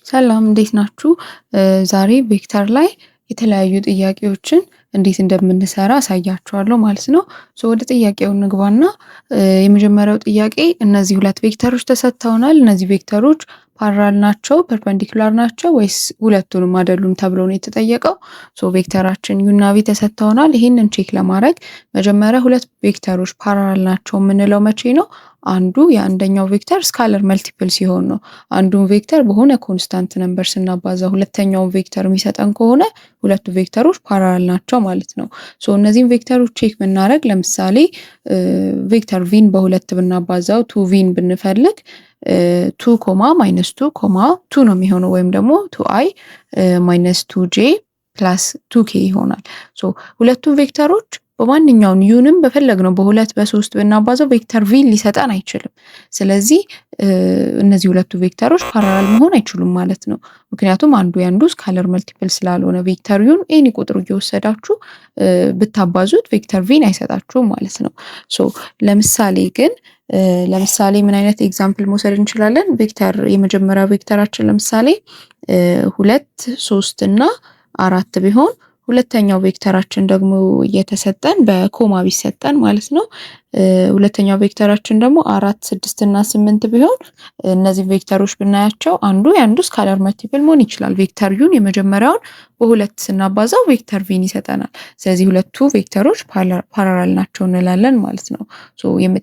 ሰላም እንዴት ናችሁ? ዛሬ ቬክተር ላይ የተለያዩ ጥያቄዎችን እንዴት እንደምንሰራ አሳያችኋለሁ ማለት ነው። ወደ ጥያቄው እንግባና የመጀመሪያው ጥያቄ እነዚህ ሁለት ቬክተሮች ተሰጥተውናል። እነዚህ ቬክተሮች ፓራል ናቸው፣ ፐርፐንዲኩላር ናቸው ወይስ ሁለቱንም አይደሉም ተብሎ ነው የተጠየቀው። ቬክተራችን ዩ እና ቪ ተሰጥተውናል። ይህንን ቼክ ለማድረግ መጀመሪያ ሁለት ቬክተሮች ፓራል ናቸው የምንለው መቼ ነው? አንዱ የአንደኛው ቬክተር ስካለር መልቲፕል ሲሆን ነው። አንዱን ቬክተር በሆነ ኮንስታንት ነምበር ስናባዛ ሁለተኛውን ቬክተር የሚሰጠን ከሆነ ሁለቱ ቬክተሮች ፓራላል ናቸው ማለት ነው። እነዚህን ቬክተሮች ቼክ ብናደርግ ለምሳሌ ቬክተር ቪን በሁለት ብናባዛው ቱ ቪን ብንፈልግ ቱ ኮማ ማይነስ ቱ ኮማ ቱ ነው የሚሆነው፣ ወይም ደግሞ ቱ አይ ማይነስ ቱ ጄ ፕላስ ቱ ኬ ይሆናል። ሁለቱም ቬክተሮች በማንኛውም ዩንም በፈለግነው በሁለት በሶስት ብናባዛው ቬክተር ቪን ሊሰጠን አይችልም። ስለዚህ እነዚህ ሁለቱ ቬክተሮች ፓራላል መሆን አይችሉም ማለት ነው። ምክንያቱም አንዱ ያንዱ ስካለር መልቲፕል ስላልሆነ ቬክተር ዩን ኤኒ ቁጥር እየወሰዳችሁ ብታባዙት ቬክተር ቪን አይሰጣችሁም ማለት ነው። ለምሳሌ ምን አይነት ኤግዛምፕል መውሰድ እንችላለን? የመጀመሪያ ቬክተራችን ለምሳሌ 2 3 እና 4 ቢሆን ሁለተኛው ቬክተራችን ደግሞ እየተሰጠን በኮማ ቢሰጠን ማለት ነው። ሁለተኛው ቬክተራችን ደግሞ 4 6 እና 8 ቢሆን እነዚህ ቬክተሮች ብናያቸው አንዱ ያንዱ ስካለር መልቲፕል መሆን ይችላል። ቬክተር ዩን የመጀመሪያውን በሁለት ስናባዛው ቬክተር ቪን ይሰጠናል። ስለዚህ ሁለቱ ቬክተሮች ፓራላል ናቸው እንላለን ማለት ነው።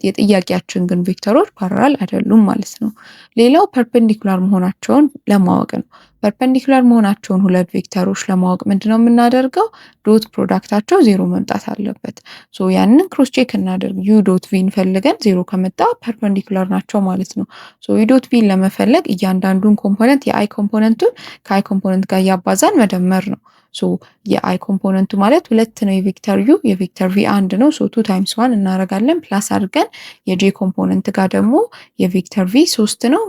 የጥያቄያችን ግን ቬክተሮች ፓራላል አይደሉም ማለት ነው። ሌላው ፐርፔንዲኩላር መሆናቸውን ለማወቅ ነው። ፐርፔንዲኩላር መሆናቸውን ሁለት ቬክተሮች ለማወቅ ምንድነው የምናደርገው? ዶት ፕሮዳክታቸው ዜሮ መምጣት አለበት። ያንን ክሮስ ቼክ እናደርግ። ዩ ዶት ቪን ፈልገን ዜሮ ከመጣ ፐርፔንዲኩላር ናቸው ማለት ነው። ዩ ዶት ቪን ለመፈለግ እያንዳንዱን ኮምፖነንት የአይ ኮምፖነንቱን ከአይ ኮምፖነንት ጋር እያባዛን መደመር ነው። የአይ ኮምፖነንቱ ማለት ሁለት ነው፣ የቬክተር ቪ አንድ ነው። ቱ ታይምስ ዋን እናደርጋለን ፕላስ አድርገን የጄ ኮምፖነንት ጋር ደግሞ የቬክተር ቪ 3 ነው፣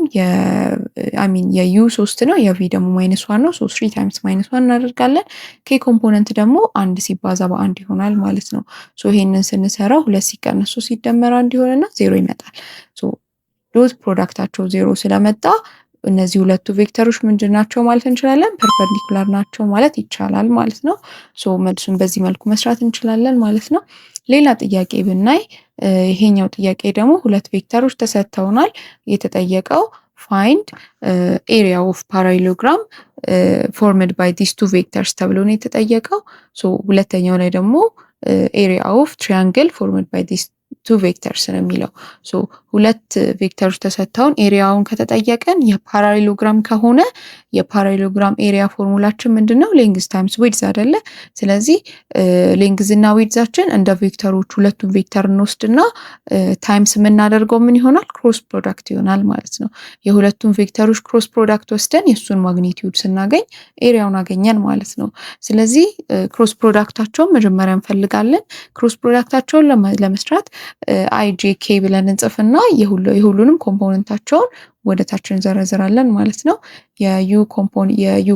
የዩ 3 ነው፣ የቪ ደግሞ ማይነስ ዋን ነው። 3 ታይምስ ማይነስ ዋን እናደርጋለን። ኬ ኮምፖነንት ደግሞ አንድ ሲባዛ በአንድ ይሆናል ማለት ነው። ይሄንን ስንሰራው ሁለት ሲቀነሱ ሲደመር አንድ ይሆንና ዜሮ ይመጣል። ዶት ፕሮዳክታቸው ዜሮ ስለመጣ እነዚህ ሁለቱ ቬክተሮች ምንድን ናቸው ማለት እንችላለን? ፐርፐንዲኩላር ናቸው ማለት ይቻላል ማለት ነው። መልሱን በዚህ መልኩ መስራት እንችላለን ማለት ነው። ሌላ ጥያቄ ብናይ ይሄኛው ጥያቄ ደግሞ ሁለት ቬክተሮች ተሰጥተውናል። የተጠየቀው ፋይንድ ኤሪያ ኦፍ ፓራሌሎግራም ፎርምድ ባይ ዲስ ቱ ቬክተርስ ተብሎ ነው የተጠየቀው። ሁለተኛው ላይ ደግሞ ኤሪያ ኦፍ ትሪያንግል ፎርምድ ባይ ዲስ ቱ ቬክተርስ ነው የሚለው። ሁለት ቬክተሮች ተሰጥተውን ኤሪያውን ከተጠየቀን የፓራሌሎግራም ከሆነ የፓራሌሎግራም ኤሪያ ፎርሙላችን ምንድነው? ሌንግዝ ታይምስ ዊድዝ አይደለ? ስለዚህ ሌንግዝ እና ዊድዛችን እንደ ቬክተሮች ሁለቱን ቬክተር እንወስድና ታይምስ የምናደርገው ምን ይሆናል? ክሮስ ፕሮዳክት ይሆናል ማለት ነው። የሁለቱን ቬክተሮች ክሮስ ፕሮዳክት ወስደን የእሱን ማግኒቲዩድ ስናገኝ ኤሪያውን አገኘን ማለት ነው። ስለዚህ ክሮስ ፕሮዳክታቸውን መጀመሪያ እንፈልጋለን። ክሮስ ፕሮዳክታቸውን ለመስራት አይ ጄ ኬ ብለን እንጽፍና የሁሉንም ኮምፖነንታቸውን ወደ ታች እንዘረዝራለን ማለት ነው። የዩ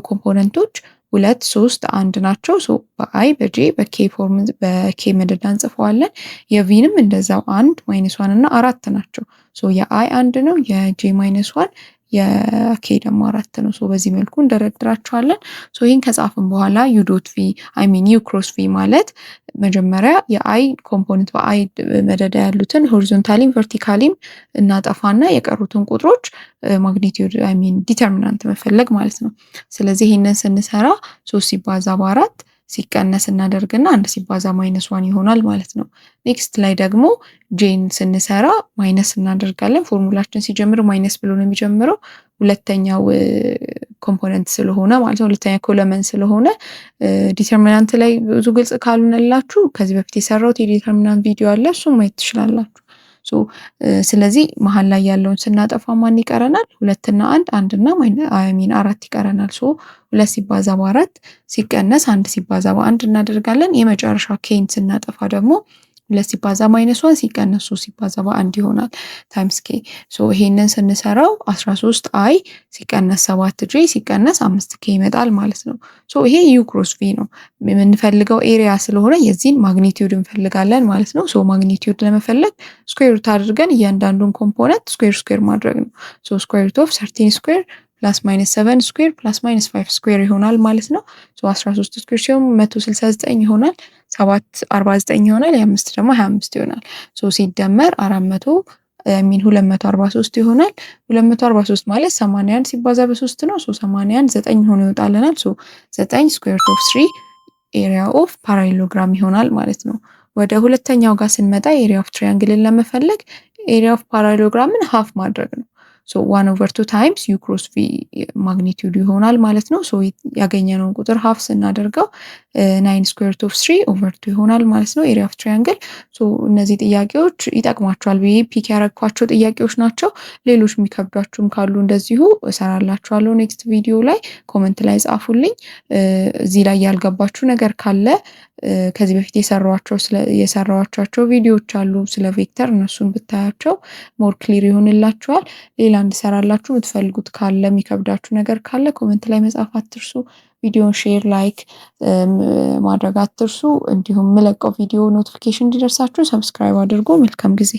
ኮምፖነንቶች 2 3 1 ናቸው። በአይ በጄ በኬ መደዳ እንጽፈዋለን። የቪንም እንደዛው 1 ማይነስ 1 እና 4 ናቸው። የአይ 1 ነው፣ የጄ ማይነስ 1 የኬ ደግሞ 4 ነው። በዚህ መልኩ እንደረድራቸዋለን። ይህን ከጻፍን በኋላ ዩ ክሮስ ቪ ማለት መጀመሪያ የአይ ኮምፖነንት በአይ መደዳ ያሉትን ሆሪዞንታሊም ቨርቲካሊም እናጠፋና የቀሩትን ቁጥሮች ማግኒቲዩድ ዲተርሚናንት መፈለግ ማለት ነው። ስለዚህ ይህንን ስንሰራ 3 ሲባዛ በ4 ሲቀነስ እናደርግና 1 ሲባዛ ማይነስ 1 ይሆናል ማለት ነው። ኔክስት ላይ ደግሞ ጄን ስንሰራ ማይነስ እናደርጋለን። ፎርሙላችን ሲጀምር ማይነስ ብሎ ነው የሚጀምረው፣ ሁለተኛው ኮምፖነንት ስለሆነ ማለት ነው፣ ሁለተኛ ኮለመን ስለሆነ። ዲተርሚናንት ላይ ብዙ ግልጽ ካልሆነላችሁ ከዚህ በፊት የሰራሁት የዲተርሚናንት ቪዲዮ አለ፣ እሱም ማየት ትችላላችሁ። ስለዚህ መሀል ላይ ያለውን ስናጠፋ ማን ይቀረናል? 2 እና 1 እና 4 ይቀረናል። 2 ሲባዛ በ4 ሲቀነስ 1 ሲባዛ በ1 እናደርጋለን። የመጨረሻ ኬን ስናጠፋ ደግሞ 2 ሲባዛ ማይነስ 1 ሲቀነስ 3 ሲባዛ በ1 ይሆናል ታይምስ ኬ። ይሄንን ስንሰራው 13 አይ ሲቀነስ 7 ጄ ሲቀነስ 5 ኬ ይመጣል ማለት ነው። ይሄ ዩ ክሮስ ቪ ነው። የምንፈልገው ኤሪያ ስለሆነ የዚህን ማግኒቲዩድ እንፈልጋለን ማለት ነው። ማግኒቲዩድ ለመፈለግ ስኩዌር ሩት አድርገን እያንዳንዱን ኮምፖነንት ስኩዌር ማድረግ ነው። ስኩዌር ሩት ኦፍ 13 ስኩዌር ፕላስ ማይነስ 7 ስኩዌር ፕላስ ማይነስ 5 ስኩዌር ይሆናል ማለት ነው። 13 ስኩዌር ሲሆን 169 ይሆናል። 7 49 ይሆናል። የ5 ደግሞ 25 ይሆናል። ሲደመር 243 ይሆናል። 243 ማለት 81 ሲባዛ በ3 ነው። 81 9 ሆኖ ይወጣልናል። 9 ስኩዌር ሩት ኦፍ 3 ኤሪያ ኦፍ ፓራሌሎግራም ይሆናል ማለት ነው። ወደ ሁለተኛው ጋር ስንመጣ ኤሪያ ኦፍ ትሪያንግልን ለመፈለግ ኤሪያ ኦፍ ፓራሌሎግራምን ሀፍ ማድረግ ነው። 1/2 ታይምስ ዩ ክሮስ ቪ ማግኒቲዩድ ይሆናል ማለት ነው። ያገኘነውን ቁጥር ሀፍ ስናደርገው 9 ስኩዌር ሩት ኦፍ 3 ኦቨር 2 ይሆናል ማለት ነው ኤሪያ ኦፍ ትሪያንግል። እነዚህ ጥያቄዎች ይጠቅማቸዋል ብዬ ፒክ ያደረኳቸው ጥያቄዎች ናቸው። ሌሎች የሚከብዷችሁም ካሉ እንደዚሁ እሰራላችኋለሁ ኔክስት ቪዲዮ ላይ። ኮመንት ላይ ጻፉልኝ። እዚህ ላይ ያልገባችሁ ነገር ካለ ከዚህ በፊት የሰራኋቸው ቪዲዮዎች አሉ ስለ ቬክተር፣ እነሱን ብታያቸው ሞር ክሊር ይሆንላችኋል። ሌላ እንድሰራላችሁ የምትፈልጉት ካለ የሚከብዳችሁ ነገር ካለ ኮመንት ላይ መጻፍ አትርሱ። ቪዲዮን ሼር፣ ላይክ ማድረግ አትርሱ። እንዲሁም የምለቀው ቪዲዮ ኖቲፊኬሽን እንዲደርሳችሁ ሰብስክራይብ አድርጎ መልካም ጊዜ